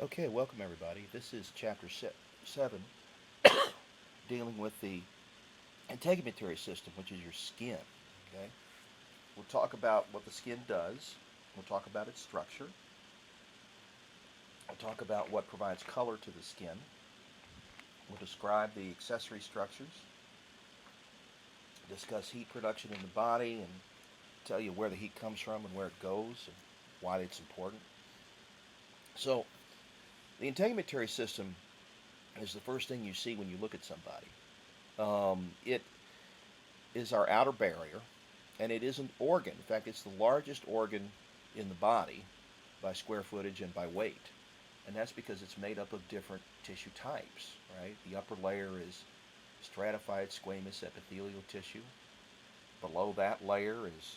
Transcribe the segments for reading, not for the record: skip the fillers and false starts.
Okay, welcome everybody. This is Chapter 7, dealing with the integumentary system, which is your skin. Okay, we'll talk about what the skin does. We'll talk about its structure. We'll talk about what provides color to the skin. We'll describe the accessory structures, discuss heat production in the body, and tell you where the heat comes from and where it goes and why it's important. So, the integumentary system is the first thing you see when you look at somebody. It is our outer barrier, and it is an organ. In fact, it's the largest organ in the body by square footage and by weight. And that's because it's made up of different tissue types, right? The upper layer is stratified squamous epithelial tissue. Below that layer is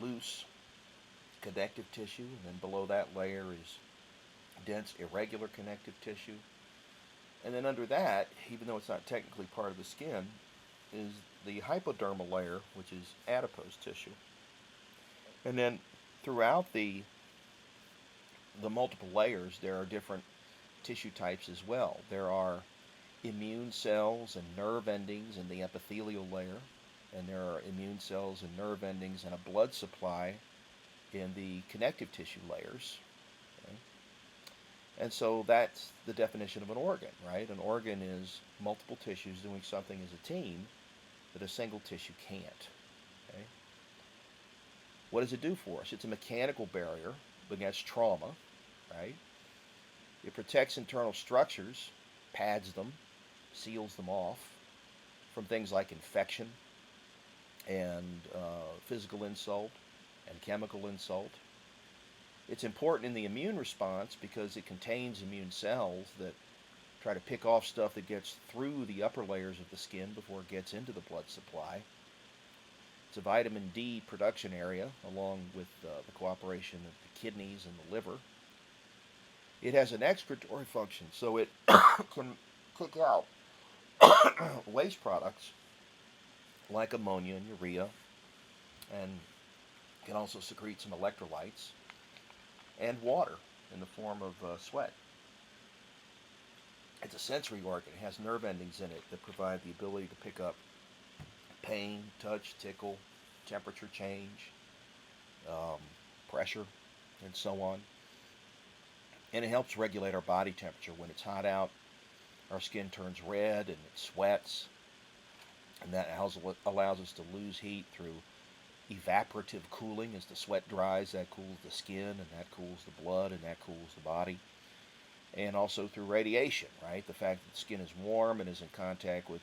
loose connective tissue, and then below that layer is dense irregular connective tissue. And then under that, even though it's not technically part of the skin, is the hypodermal layer, which is adipose tissue. And then throughout the multiple layers, there are different tissue types as well. There are immune cells and nerve endings in the epithelial layer, and there are immune cells and nerve endings and a blood supply in the connective tissue layers. Okay? And so that's the definition of an organ, right? An organ is multiple tissues doing something as a team that a single tissue can't. Okay? What does it do for us? It's a mechanical barrier against trauma, right? It protects internal structures, pads them, seals them off from things like infection and physical insult and chemical insult. It's important in the immune response because it contains immune cells that try to pick off stuff that gets through the upper layers of the skin before it gets into the blood supply. It's a vitamin D production area, along with the cooperation of the kidneys and the liver. It has an excretory function, so it can kick out waste products like ammonia and urea, and can also secrete some electrolytes and water in the form of sweat. It's a sensory organ. It has nerve endings in it that provide the ability to pick up pain, touch, tickle, temperature change, um, pressure, and so on. And it helps regulate our body temperature. When it's hot out, our skin turns red and it sweats, and that allows us to lose heat through evaporative cooling. As the sweat dries, that cools the skin, and that cools the blood, and that cools the body. And also through radiation, right? The fact that the skin is warm and is in contact with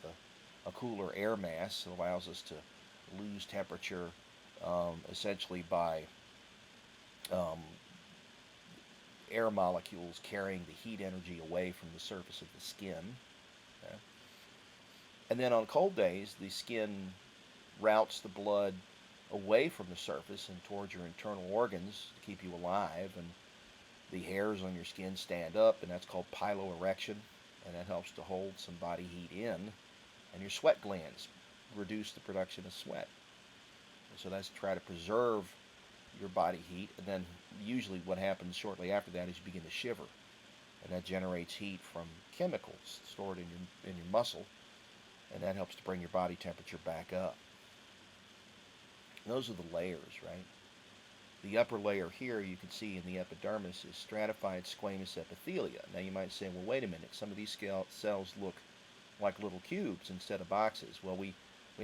a cooler air mass allows us to lose temperature essentially by um, air molecules carrying the heat energy away from the surface of the skin. Okay? And then on cold days, the skin routes the blood away from the surface and towards your internal organs to keep you alive, and the hairs on your skin stand up, and that's called piloerection, and that helps to hold some body heat in, and your sweat glands reduce the production of sweat. And so that's to try to preserve your body heat, and then usually what happens shortly after that is you begin to shiver, and that generates heat from chemicals stored in your muscle, and that helps to bring your body temperature back up. Those are the layers, right? The upper layer here you can see in the epidermis is stratified squamous epithelia. Now you might say, well, wait a minute, some of these cells look like little cubes instead of boxes. Well, we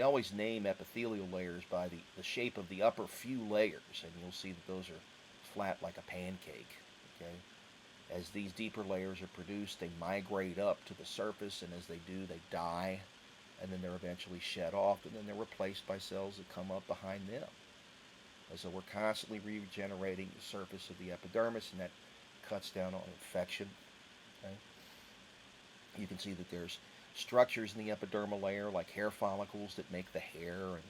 always name epithelial layers by the shape of the upper few layers, and you'll see that those are flat like a pancake. Okay? As these deeper layers are produced, they migrate up to the surface, and as they do, they die, and then they're eventually shed off, and then they're replaced by cells that come up behind them. And so we're constantly regenerating the surface of the epidermis, and that cuts down on infection. Okay? You can see that there's structures in the epidermal layer like hair follicles that make the hair, and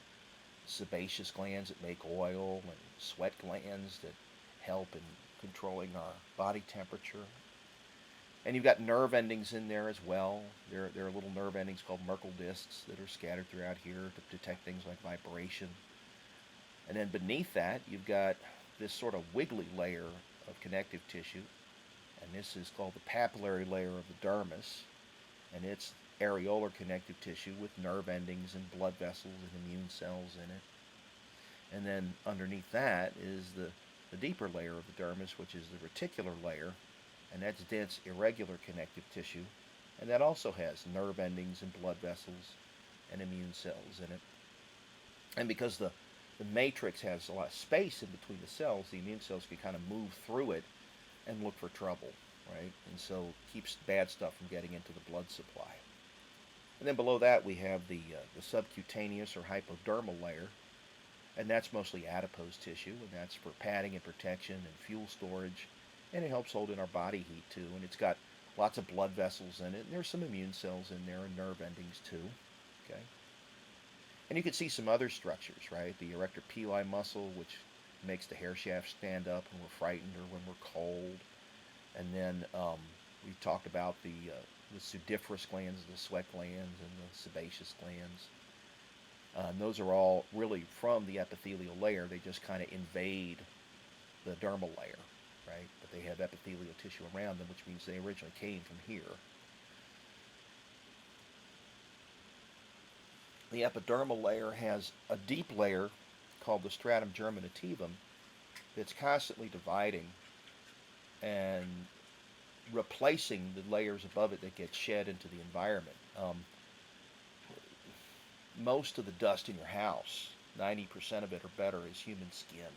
sebaceous glands that make oil, and sweat glands that help in controlling our body temperature. And you've got nerve endings in there as well. There are little nerve endings called Merkel discs that are scattered throughout here to detect things like vibration. And then beneath that, you've got this sort of wiggly layer of connective tissue, And this is called the papillary layer of the dermis, and it's areolar connective tissue with nerve endings and blood vessels and immune cells in it. And then underneath that is the deeper layer of the dermis, which is the reticular layer, and that's dense, irregular connective tissue, and that also has nerve endings and blood vessels and immune cells in it. And because the matrix has a lot of space in between the cells, the immune cells can kind of move through it and look for trouble, right? And so it keeps bad stuff from getting into the blood supply. And then below that we have the subcutaneous or hypodermal layer, and that's mostly adipose tissue, and that's for padding and protection and fuel storage, and it helps hold in our body heat too, and it's got lots of blood vessels in it, and there's some immune cells in there and nerve endings too, okay? And you can see some other structures, right? The erector pili muscle, which makes the hair shaft stand up when we're frightened or when we're cold. And then we talked about the sudiferous glands, the sweat glands, and the sebaceous glands. And those are all really from the epithelial layer. They just kind of invade the dermal layer, right? But they have epithelial tissue around them, which means they originally came from here. The epidermal layer has a deep layer called the stratum germinativum that's constantly dividing and replacing the layers above it that get shed into the environment. Most of the dust in your house, 90% of it or better, is human skin.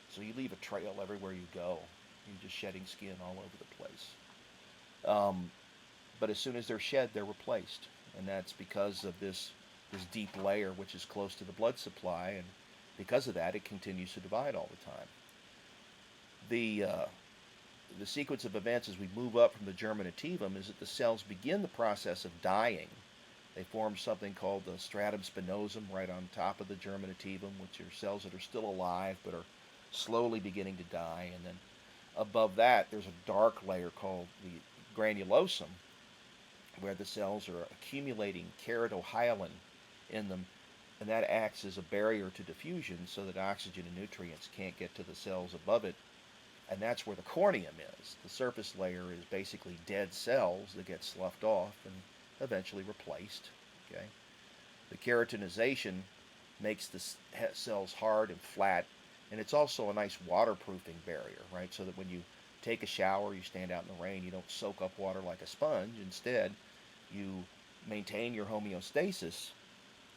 So you leave a trail everywhere you go. You're just shedding skin all over the place. But as soon as they're shed, they're replaced. And that's because of this deep layer which is close to the blood supply, and because of that it continues to divide all the time. The sequence of events as we move up from the germinativum is that the cells begin the process of dying. They form something called the stratum spinosum right on top of the germinativum, which are cells that are still alive but are slowly beginning to die. And then above that there's a dark layer called the granulosum, where the cells are accumulating keratohyalin in them, and that acts as a barrier to diffusion so that oxygen and nutrients can't get to the cells above it. And that's where the corneum is. The surface layer is basically dead cells that get sloughed off and eventually replaced. Okay? The keratinization makes the cells hard and flat, and it's also a nice waterproofing barrier, right? So that when you take a shower, you stand out in the rain, you don't soak up water like a sponge. Instead, you maintain your homeostasis,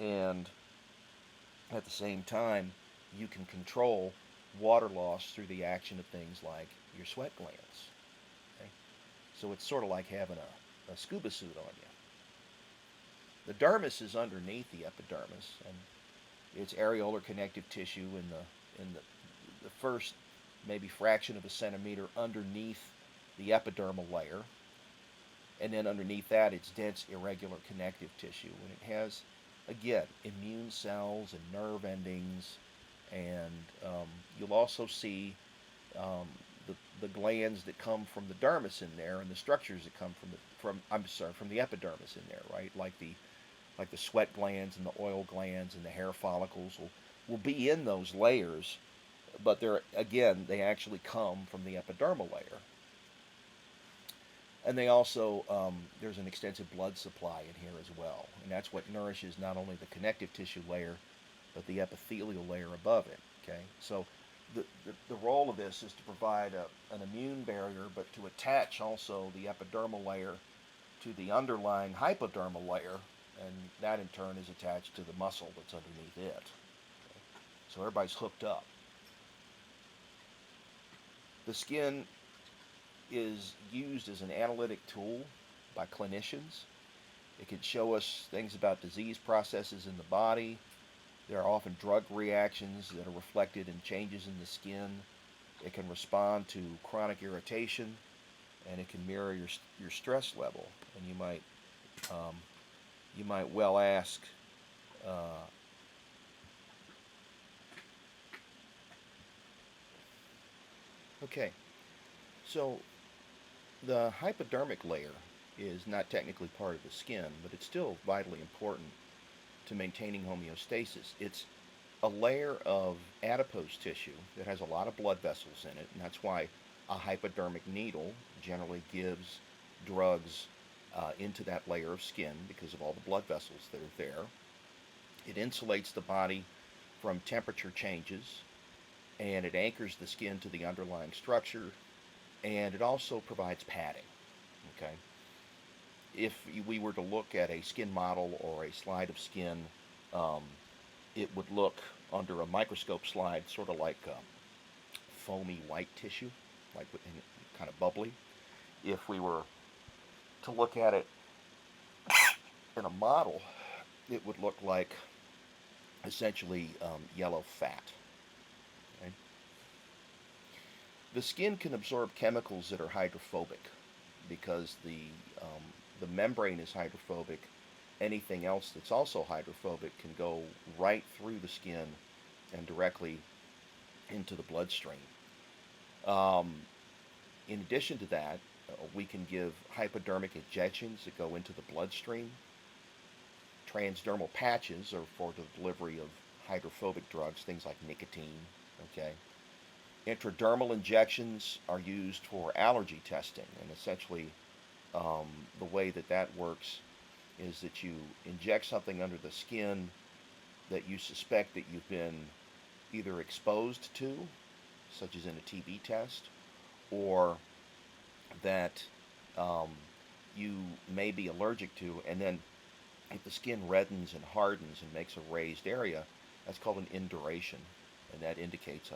and at the same time, you can control water loss through the action of things like your sweat glands. Okay? So it's sort of like having a scuba suit on you. The dermis is underneath the epidermis, and it's areolar connective tissue in the first maybe fraction of a centimeter underneath the epidermal layer. And then underneath that, it's dense, irregular connective tissue. And it has, again, immune cells and nerve endings. And you'll also see the glands that come from the dermis in there, and the structures that come from the epidermis in there, right? Like the sweat glands and the oil glands and the hair follicles will be in those layers, but they actually come from the epidermal layer. And they also, there's an extensive blood supply in here as well. And that's what nourishes not only the connective tissue layer, but the epithelial layer above it. Okay? So the role of this is to provide an immune barrier, but to attach also the epidermal layer to the underlying hypodermal layer, and that in turn is attached to the muscle that's underneath it. Okay? So everybody's hooked up. The skin is used as an analytic tool by clinicians. It can show us things about disease processes in the body. There are often drug reactions that are reflected in changes in the skin. It can respond to chronic irritation, and it can mirror your stress level. And you might well ask, okay, so the hypodermic layer is not technically part of the skin, but it's still vitally important to maintaining homeostasis. It's a layer of adipose tissue that has a lot of blood vessels in it, and that's why a hypodermic needle generally gives drugs into that layer of skin because of all the blood vessels that are there. It insulates the body from temperature changes, and it anchors the skin to the underlying structure, and it also provides padding. Okay, if we were to look at a skin model or a slide of skin, um, it would look under a microscope slide sort of like foamy white tissue, like kind of bubbly. If we were to look at it in a model, it would look like essentially yellow fat. Okay? The skin can absorb chemicals that are hydrophobic because the membrane is hydrophobic. Anything else that's also hydrophobic can go right through the skin and directly into the bloodstream. Um, in addition to that, we can give hypodermic injections that go into the bloodstream. Transdermal patches are for the delivery of hydrophobic drugs, things like nicotine. Okay. Intradermal injections are used for allergy testing, and essentially the way that that works is that you inject something under the skin that you suspect that you've been either exposed to, such as in a TB test, or that um, you may be allergic to, and then if the skin reddens and hardens and makes a raised area, that's called an induration, and that indicates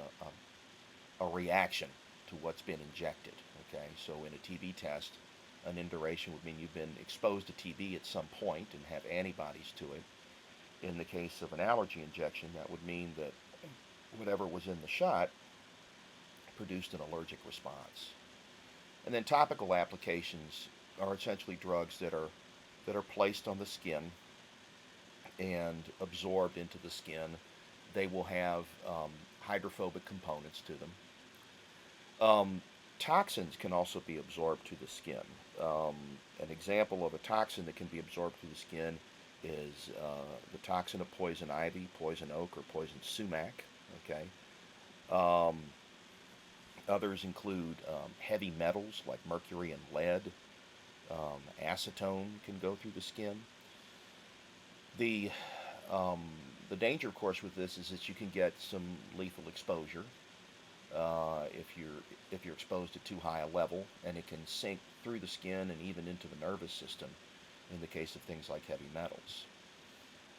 a reaction to what's been injected. Okay, so in a TB test, an induration would mean you've been exposed to TB at some point and have antibodies to it. In the case of an allergy injection, that would mean that whatever was in the shot produced an allergic response. And then topical applications are essentially drugs that are placed on the skin and absorbed into the skin. They will have hydrophobic components to them. Toxins can also be absorbed to the skin. An example of a toxin that can be absorbed through the skin is the toxin of poison ivy, poison oak, or poison sumac. Okay. Um, Others include heavy metals like mercury and lead. Acetone can go through the skin. The um, the danger, of course, with this is that you can get some lethal exposure if you're exposed to too high a level, and it can sink through the skin and even into the nervous system. In the case of things like heavy metals,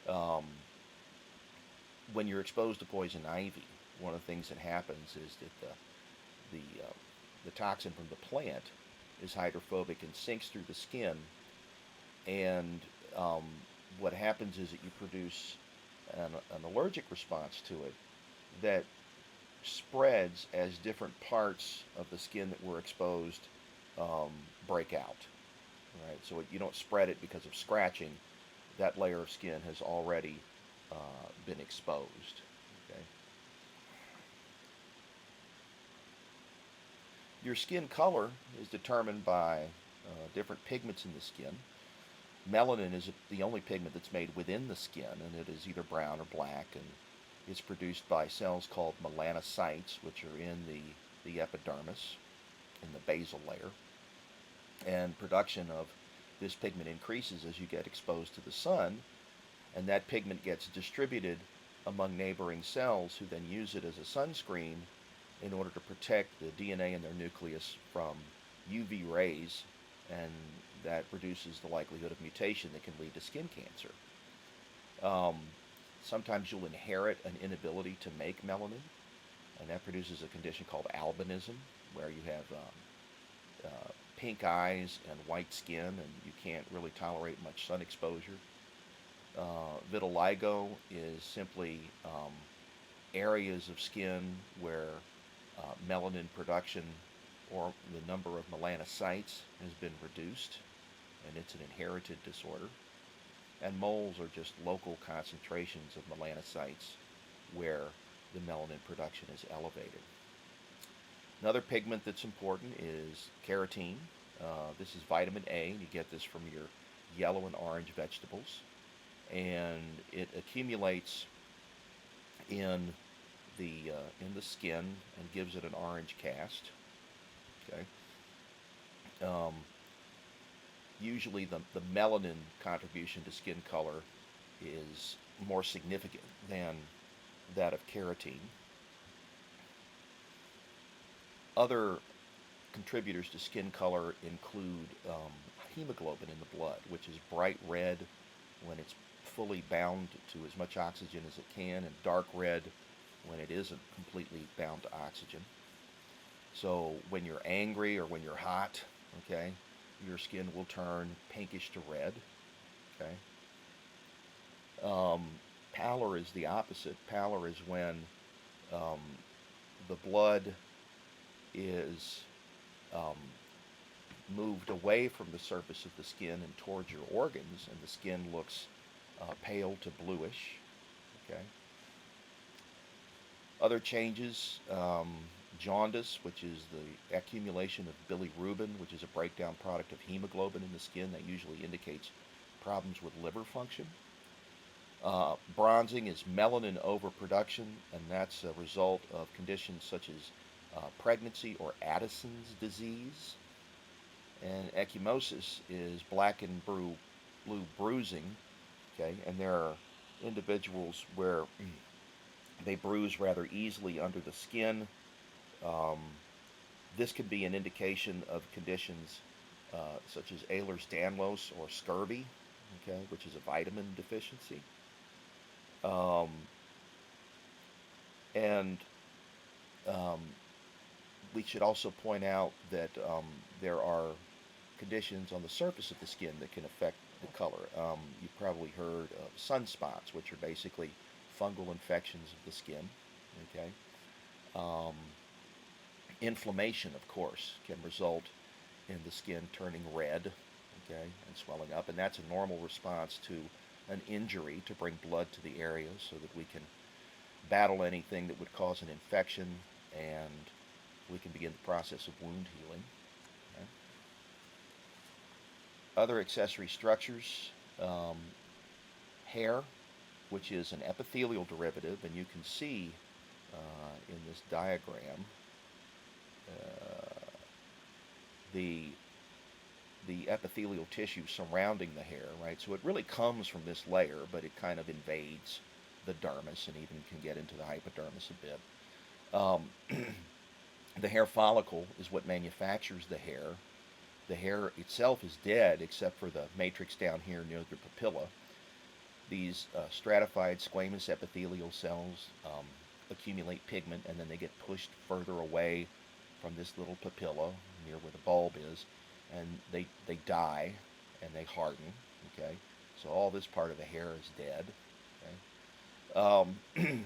um, when you're exposed to poison ivy, one of the things that happens is that the toxin from the plant is hydrophobic and sinks through the skin, and um, what happens is that you produce an allergic response to it that spreads as different parts of the skin that were exposed break out. Right, so you don't spread it because of scratching. That layer of skin has already been exposed. Okay. Your skin color is determined by different pigments in the skin. Melanin is the only pigment that's made within the skin, and it is either brown or black, and it's produced by cells called melanocytes, which are in the epidermis, in the basal layer. And production of this pigment increases as you get exposed to the sun, and that pigment gets distributed among neighboring cells who then use it as a sunscreen in order to protect the DNA in their nucleus from UV rays, and that reduces the likelihood of mutation that can lead to skin cancer. Um, Sometimes you'll inherit an inability to make melanin, and that produces a condition called albinism, where you have pink eyes and white skin, and you can't really tolerate much sun exposure. Vitiligo is simply areas of skin where melanin production or the number of melanocytes has been reduced, and it's an inherited disorder. And moles are just local concentrations of melanocytes where the melanin production is elevated. Another pigment that's important is carotene. This is vitamin A, and you get this from your yellow and orange vegetables. And it accumulates in the skin and gives it an orange cast. Okay. Um, Usually the melanin contribution to skin color is more significant than that of keratin. Other contributors to skin color include hemoglobin in the blood, which is bright red when it's fully bound to as much oxygen as it can, and dark red when it isn't completely bound to oxygen. So when you're angry or when you're hot, okay, your skin will turn pinkish to red. Okay. Um, Pallor is the opposite. Pallor is when um, the blood is um, moved away from the surface of the skin and towards your organs, and the skin looks pale to bluish. Okay. Other changes: jaundice, which is the accumulation of bilirubin, which is a breakdown product of hemoglobin in the skin that usually indicates problems with liver function. Bronzing is melanin overproduction, and that's a result of conditions such as pregnancy or Addison's disease. And ecchymosis is black and blue bruising, okay, and there are individuals where they bruise rather easily under the skin. Um, this could be an indication of conditions such as Ehlers-Danlos or scurvy, okay, which is a vitamin deficiency. Um, and um, we should also point out that there are conditions on the surface of the skin that can affect the color. You've probably heard of sunspots, which are basically fungal infections of the skin. Okay. Um, Inflammation, of course, can result in the skin turning red, okay, and swelling up, and that's a normal response to an injury to bring blood to the area so that we can battle anything that would cause an infection, and we can begin the process of wound healing. Okay. Other accessory structures: um, hair, which is an epithelial derivative, and you can see in this diagram uh, the the epithelial tissue surrounding the hair, right? So it really comes from this layer, but it kind of invades the dermis and even can get into the hypodermis a bit. The hair follicle is what manufactures the hair. The hair itself is dead except for the matrix down here near the papilla. These stratified squamous epithelial cells accumulate pigment, and then they get pushed further away from this little papilla near where the bulb is, and they die and they harden. Okay, so all this part of the hair is dead. Okay.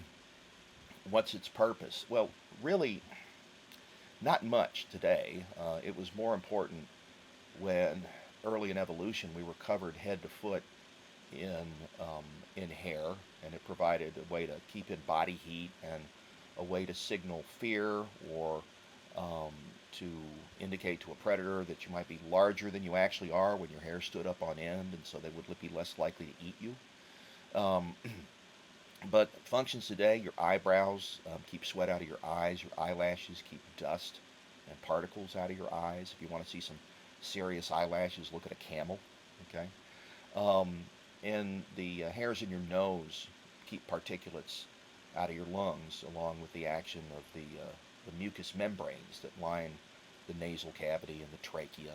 What's its purpose? Well, really, not much today. It was more important when early in evolution we were covered head to foot in in hair, and it provided a way to keep in body heat and a way to signal fear or to indicate to a predator that you might be larger than you actually are when your hair stood up on end, and so they would be less likely to eat you. But functions today: your eyebrows keep sweat out of your eyes, your eyelashes keep dust and particles out of your eyes. If you want to see some serious eyelashes, look at a camel. Okay. And the hairs in your nose keep particulates out of your lungs, along with the action of the mucous membranes that line the nasal cavity and the trachea,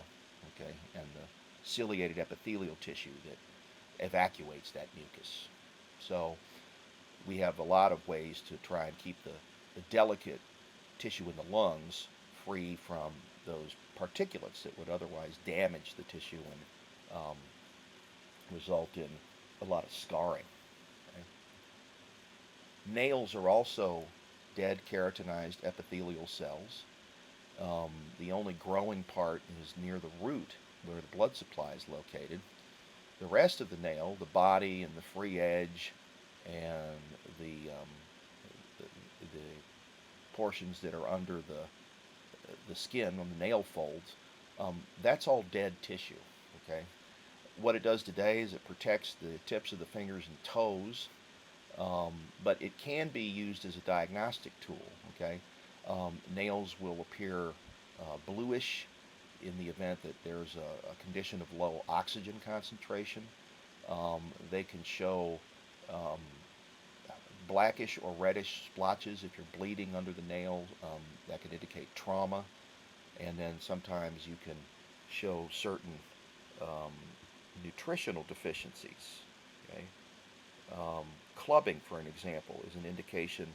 okay, and the ciliated epithelial tissue that evacuates that mucus. So we have a lot of ways to try and keep the delicate tissue in the lungs free from those particulates that would otherwise damage the tissue and result in a lot of scarring. Okay? Nails are also dead keratinized epithelial cells. The only growing part is near the root where the blood supply is located. The rest of the nail, the body and the free edge and the portions that are under the skin on the nail folds, that's all dead tissue. Okay. What it does today is it protects the tips of the fingers and toes, but it can be used as a diagnostic tool. Okay, nails will appear bluish in the event that there's a condition of low oxygen concentration. They can show um, blackish or reddish splotches if you're bleeding under the nail. That could indicate trauma. And then sometimes you can show certain um, nutritional deficiencies. Okay? Clubbing, for an example, is an indication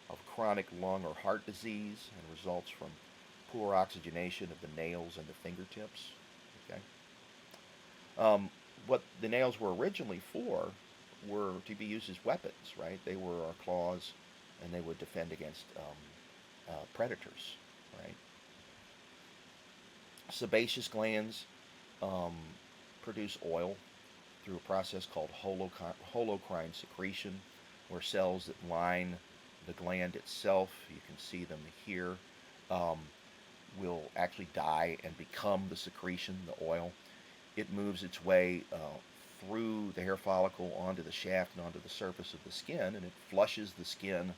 of chronic lung or heart disease and results from poor oxygenation of the nails and the fingertips. Okay? Um, what the nails were originally for were to be used as weapons, right? They were our claws, and they would defend against predators, right? Sebaceous glands um, produce oil through a process called holocrine secretion, where cells that line the gland itself, you can see them here, um, will actually die and become the secretion, the oil. It moves its way through the hair follicle onto the shaft and onto the surface of the skin, and it flushes the skin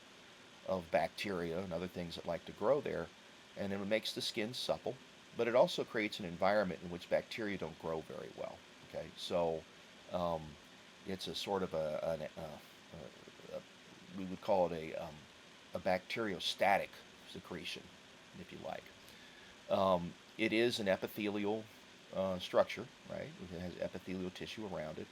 of bacteria and other things that like to grow there, and it makes the skin supple, but it also creates an environment in which bacteria don't grow very well. Okay, so um, it's a sort of we would call it a bacteriostatic secretion, if you like. It is an epithelial structure, right? It has epithelial tissue around it.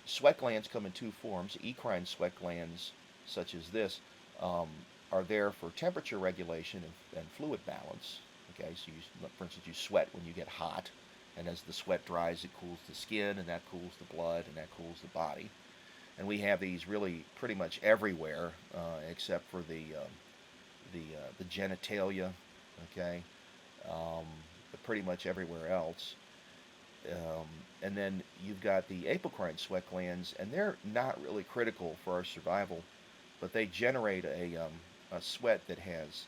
Sweat glands come in two forms. Eccrine sweat glands, such as this, are there for temperature regulation and fluid balance. Okay, so for instance, you sweat when you get hot, and as the sweat dries, it cools the skin, and that cools the blood, and that cools the body. And we have these really pretty much everywhere, except for the genitalia. Okay, but pretty much everywhere else. And then you've got the apocrine sweat glands, and they're not really critical for our survival, but they generate a sweat that has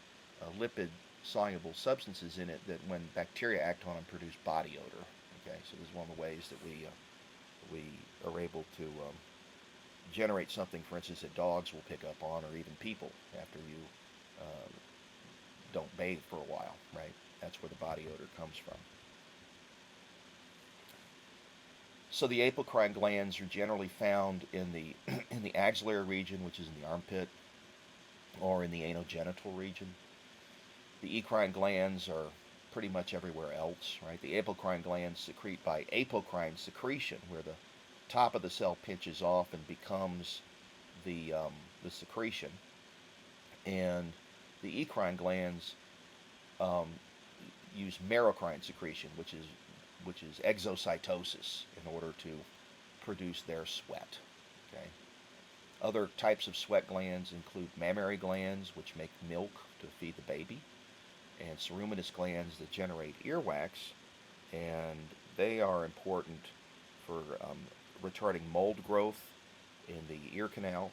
lipid-soluble substances in it that, when bacteria act on them, produce body odor. Okay, so this is one of the ways that we are able to generate something, for instance, that dogs will pick up on, or even people after you uh, don't bathe for a while. Right, that's where the body odor comes from. So the apocrine glands are generally found in the in the axillary region, which is in the armpit, or in the anogenital region. The eccrine glands are pretty much everywhere else, right? The apocrine glands secrete by apocrine secretion, where the top of the cell pinches off and becomes the secretion, and the eccrine glands um, use merocrine secretion, which is exocytosis, in order to produce their sweat. Okay. Other types of sweat glands include mammary glands, which make milk to feed the baby, and ceruminous glands that generate earwax, and they are important for retarding mold growth in the ear canal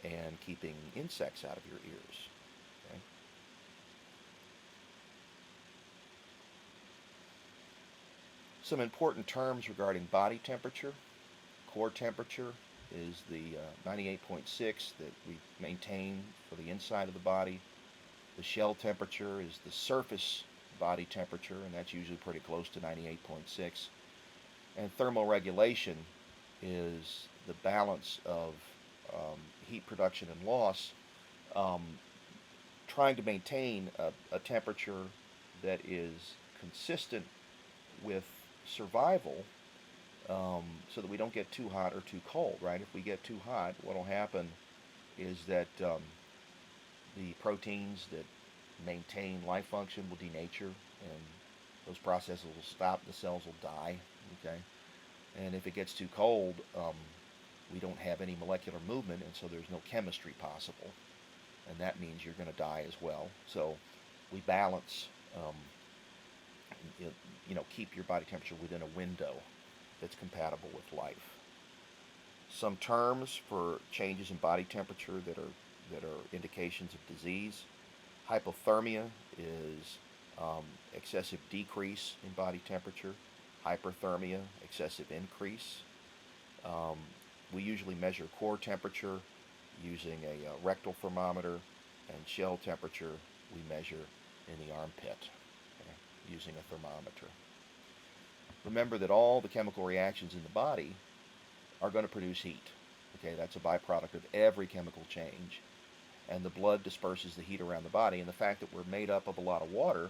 and keeping insects out of your ears. Okay. Some important terms regarding body temperature. Core temperature is the 98.6 that we maintain for the inside of the body. The shell temperature is the surface body temperature, and that's usually pretty close to 98.6. And thermal regulation is the balance of heat production and loss, um, trying to maintain a temperature that is consistent with survival, so that we don't get too hot or too cold, right? If we get too hot, what will happen is that the proteins that maintain life function will denature, and those processes will stop, the cells will die, okay? And if it gets too cold, we don't have any molecular movement, and so there's no chemistry possible, and that means you're going to die as well. So we balance, keep your body temperature within a window that's compatible with life. Some terms for changes in body temperature that are indications of disease. Hypothermia is excessive decrease in body temperature. Hyperthermia, excessive increase. We usually measure core temperature using a rectal thermometer, and shell temperature we measure in the armpit. using a thermometer. Remember that all the chemical reactions in the body are going to produce heat. Okay, that's a byproduct of every chemical change. And the blood disperses the heat around the body. And the fact that we're made up of a lot of water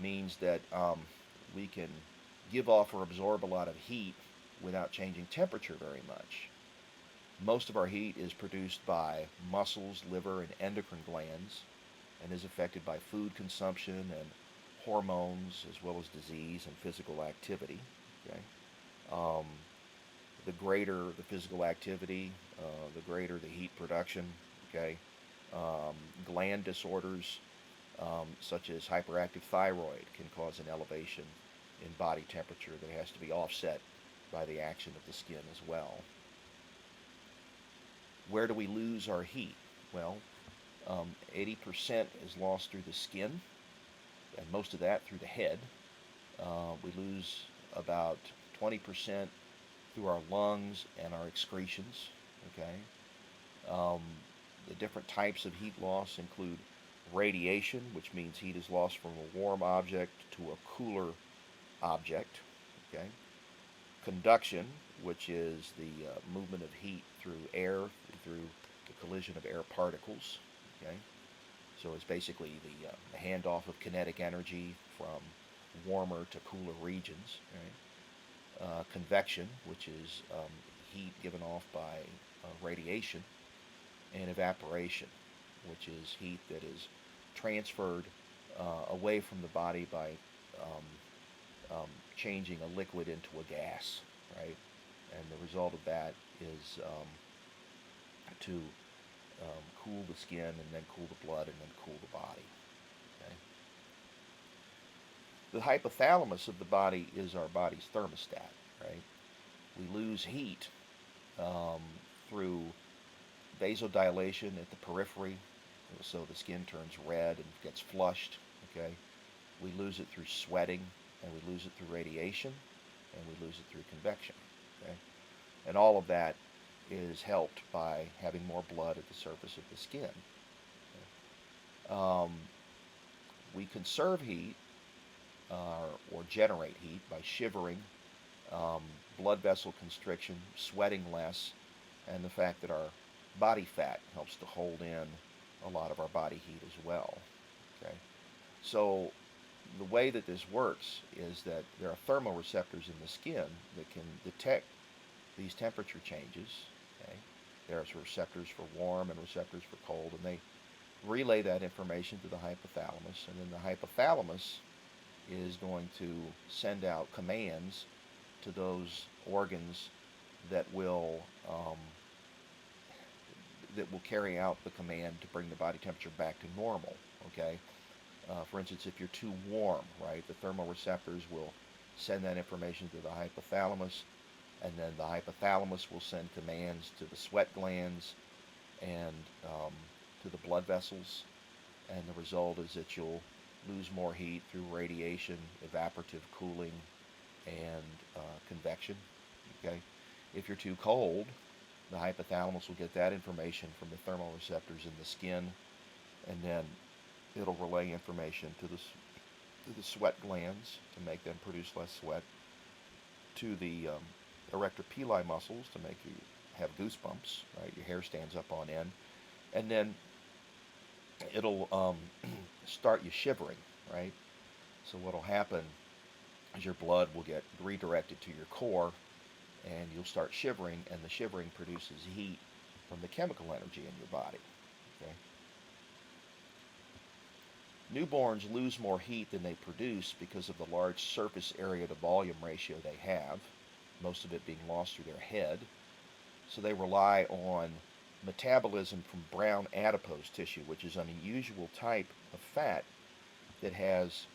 means that we can give off or absorb a lot of heat without changing temperature very much. Most of our heat is produced by muscles, liver, and endocrine glands, and is affected by food consumption and hormones, as well as disease and physical activity. Okay? Um, the greater the physical activity, the greater the heat production. Okay? Gland disorders such as hyperactive thyroid can cause an elevation in body temperature that has to be offset by the action of the skin as well. Where do we lose our heat? Well, 80% is lost through the skin, and most of that through the head. We lose about 20% through our lungs and our excretions. Okay. The different types of heat loss include radiation, which means heat is lost from a warm object to a cooler object. Okay. Conduction, which is the movement of heat through air, through the collision of air particles. Okay. So it's basically the handoff of kinetic energy from warmer to cooler regions. Right? Convection, which is heat given off by radiation, and evaporation, which is heat that is transferred away from the body by changing a liquid into a gas, right? And the result of that is to cool the skin, and then cool the blood, and then cool the body. Okay? The hypothalamus of the body is our body's thermostat, right? We lose heat through vasodilation at the periphery, so the skin turns red and gets flushed. Okay, we lose it through sweating, and we lose it through radiation, and we lose it through convection. Okay, and all of that is helped by having more blood at the surface of the skin. Okay? We conserve heat or generate heat by shivering, blood vessel constriction, sweating less, and the fact that our body fat helps to hold in a lot of our body heat as well. Okay, so the way that this works is that there are thermoreceptors in the skin that can detect these temperature changes. Okay, there's receptors for warm and receptors for cold, and they relay that information to the hypothalamus, and then the hypothalamus is going to send out commands to those organs that will carry out the command to bring the body temperature back to normal. Okay, for instance, if you're too warm, right, the thermoreceptors will send that information to the hypothalamus, and then the hypothalamus will send commands to the sweat glands and to the blood vessels, and the result is that you'll lose more heat through radiation, evaporative cooling, and convection. Okay, if you're too cold, the hypothalamus will get that information from the thermoreceptors in the skin, and then it'll relay information to the sweat glands to make them produce less sweat, to the erector pili muscles to make you have goosebumps, right? Your hair stands up on end, and then it'll start you shivering, right? So what'll happen is your blood will get redirected to your core, and you'll start shivering, and the shivering produces heat from the chemical energy in your body. Okay? Newborns lose more heat than they produce because of the large surface area to volume ratio they have, most of it being lost through their head. So they rely on metabolism from brown adipose tissue, which is an unusual type of fat that has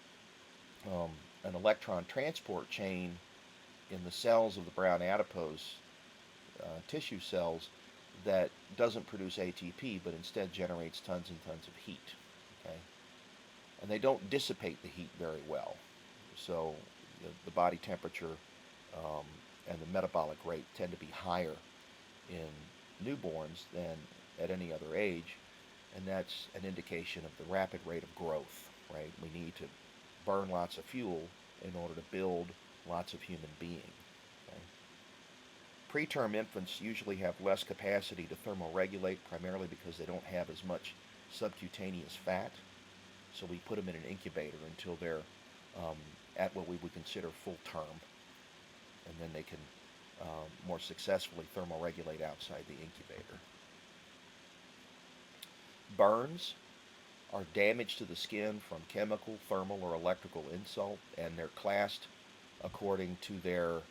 an electron transport chain in the cells of the brown adipose tissue cells that doesn't produce ATP, but instead generates tons and tons of heat. Okay? And they don't dissipate the heat very well. So the body temperature and the metabolic rate tend to be higher in newborns than at any other age, and that's an indication of the rapid rate of growth, right? We need to burn lots of fuel in order to build lots of human being. Okay? Preterm infants usually have less capacity to thermoregulate, primarily because they don't have as much subcutaneous fat. So we put them in an incubator until they're at what we would consider full term, and then they can more successfully thermoregulate outside the incubator. Burns are damage to the skin from chemical, thermal, or electrical insult, and they're classed according to their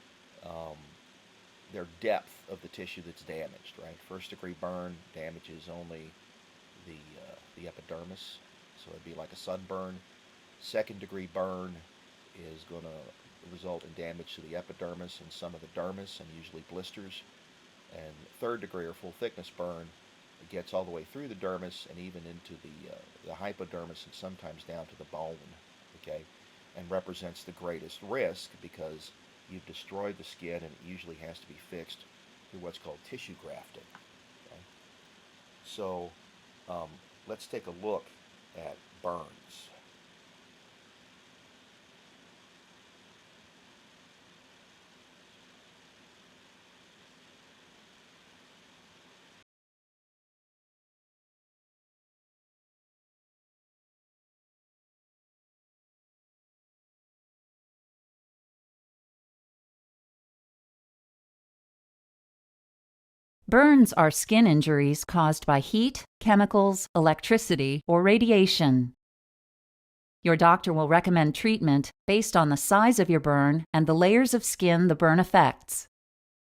depth of the tissue that's damaged. Right, first degree burn damages only the epidermis, so it'd be like a sunburn. Second degree burn is going to result in damage to the epidermis and some of the dermis, and usually blisters. And third degree or full thickness burn, it gets all the way through the dermis and even into the hypodermis and sometimes down to the bone, okay, and represents the greatest risk because you've destroyed the skin and it usually has to be fixed through what's called tissue grafting. Okay? So let's take a look at burns. Burns are skin injuries caused by heat, chemicals, electricity, or radiation. Your doctor will recommend treatment based on the size of your burn and the layers of skin the burn affects.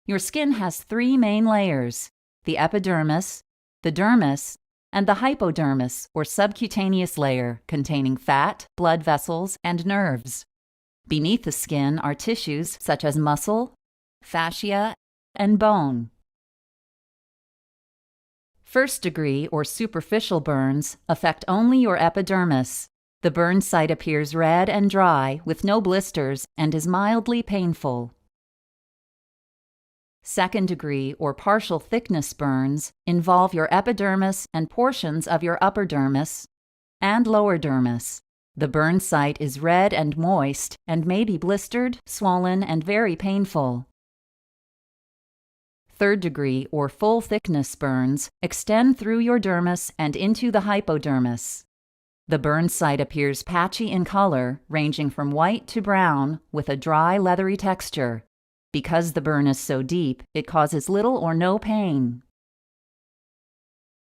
Your skin has 3 main layers: the epidermis, the dermis, and the hypodermis, or subcutaneous layer, containing fat, blood vessels, and nerves. Beneath the skin are tissues such as muscle, fascia, and bone. First degree or superficial burns affect only your epidermis. The burn site appears red and dry with no blisters and is mildly painful. Second degree or partial thickness burns involve your epidermis and portions of your upper dermis and lower dermis. The burn site is red and moist and may be blistered, swollen, and very painful. Third degree or full thickness burns extend through your dermis and into the hypodermis. The burn site appears patchy in color, ranging from white to brown, with a dry, leathery texture. Because the burn is so deep, it causes little or no pain.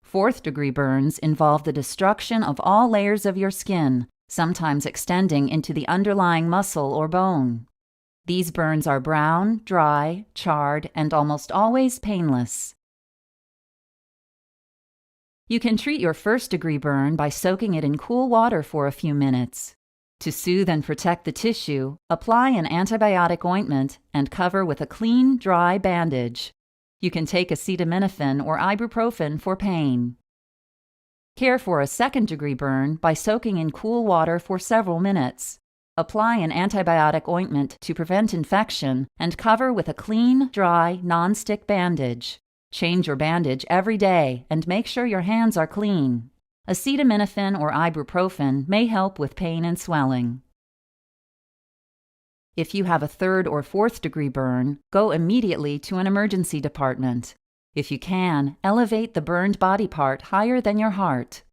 Fourth degree burns involve the destruction of all layers of your skin, sometimes extending into the underlying muscle or bone. These burns are brown, dry, charred, and almost always painless. You can treat your first-degree burn by soaking it in cool water for a few minutes. To soothe and protect the tissue, apply an antibiotic ointment and cover with a clean, dry bandage. You can take acetaminophen or ibuprofen for pain. Care for a second-degree burn by soaking in cool water for several minutes. Apply an antibiotic ointment to prevent infection and cover with a clean, dry, non-stick bandage. Change your bandage every day and make sure your hands are clean. Acetaminophen or ibuprofen may help with pain and swelling. If you have a third or fourth degree burn, go immediately to an emergency department. If you can, elevate the burned body part higher than your heart.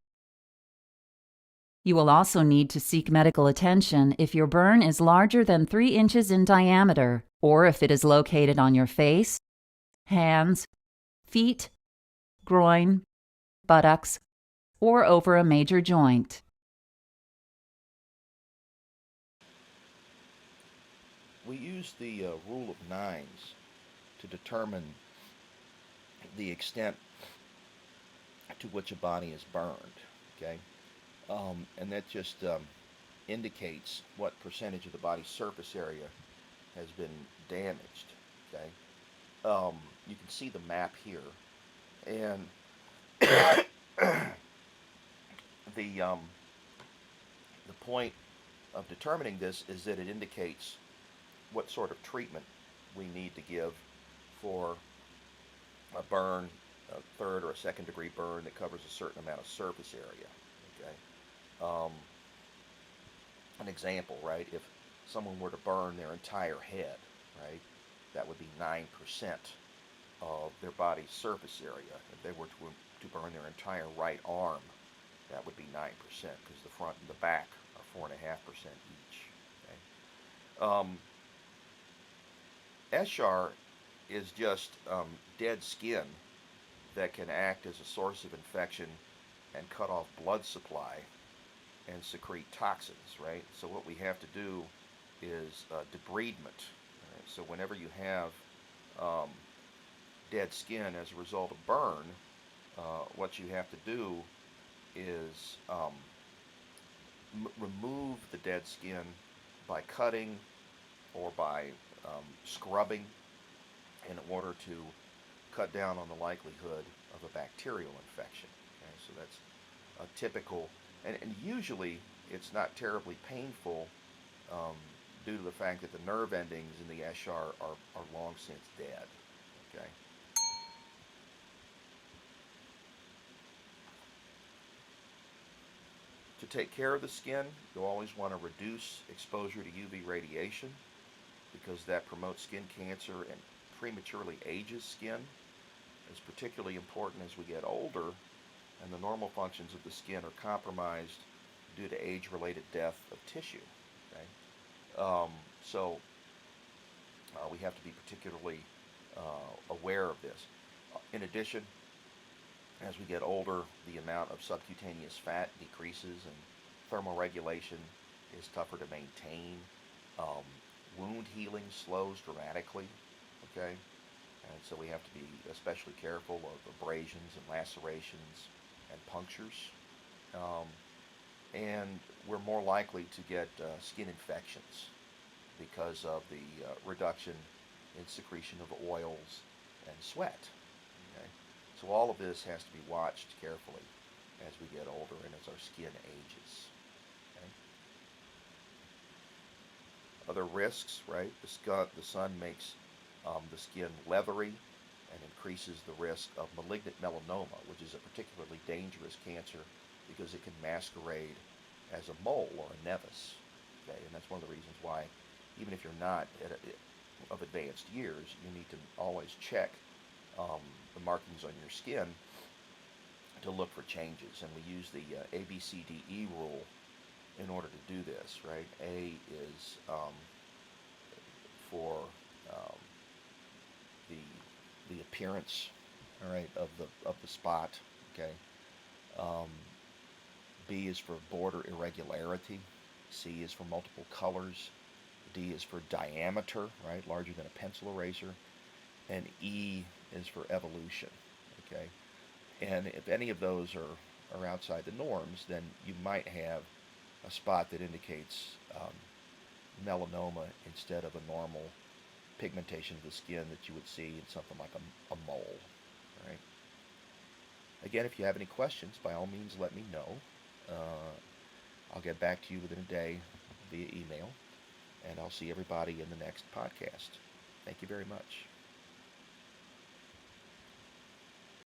You will also need to seek medical attention if your burn is larger than 3 inches in diameter, or if it is located on your face, hands, feet, groin, buttocks, or over a major joint. We use the rule of nines to determine the extent to which a body is burned, okay? And that just indicates what percentage of the body's surface area has been damaged, okay? You can see the map here, and the point of determining this is that it indicates what sort of treatment we need to give for a burn, a third or a second degree burn that covers a certain amount of surface area. Okay, an example, right? If someone were to burn their entire head, right, that would be 9% of their body's surface area. If they were to burn their entire right arm, that would be 9%, because the front and the back are 4.5% each. Okay? Eschar is just dead skin that can act as a source of infection and cut off blood supply and secrete toxins, right? So what we have to do is debridement. Right? So whenever you have um, dead skin as a result of burn, what you have to do is remove the dead skin by cutting or by scrubbing in order to cut down on the likelihood of a bacterial infection. Okay? So that's a typical, and usually it's not terribly painful due to the fact that the nerve endings in the eschar are long since dead. Okay. To take care of the skin, you'll always want to reduce exposure to UV radiation because that promotes skin cancer and prematurely ages skin. It's particularly important as we get older and the normal functions of the skin are compromised due to age-related death of tissue. Okay? So we have to be particularly aware of this. In addition, as we get older, the amount of subcutaneous fat decreases and thermoregulation is tougher to maintain. Um, Wound healing slows dramatically, okay? And so we have to be especially careful of abrasions and lacerations and punctures. And we're more likely to get skin infections because of the reduction in secretion of oils and sweat. Okay? So all of this has to be watched carefully as we get older and as our skin ages. Okay? Other risks, right? The sun makes the skin leathery and increases the risk of malignant melanoma, which is a particularly dangerous cancer because it can masquerade as a mole or a nevus. Okay, and that's one of the reasons why, even if you're not of advanced years, you need to always check the markings on your skin to look for changes. And we use the ABCDE rule in order to do this, right? A is for the appearance, all right, of the spot, okay. B is for border irregularity. C is for multiple colors. D is for diameter, right, larger than a pencil eraser. And E is for evolution, okay. And if any of those are outside the norms, then you might have a spot that indicates melanoma instead of a normal pigmentation of the skin that you would see in something like a mole. Right? Again, if you have any questions, by all means let me know. I'll get back to you within a day via email, and I'll see everybody in the next podcast. Thank you very much.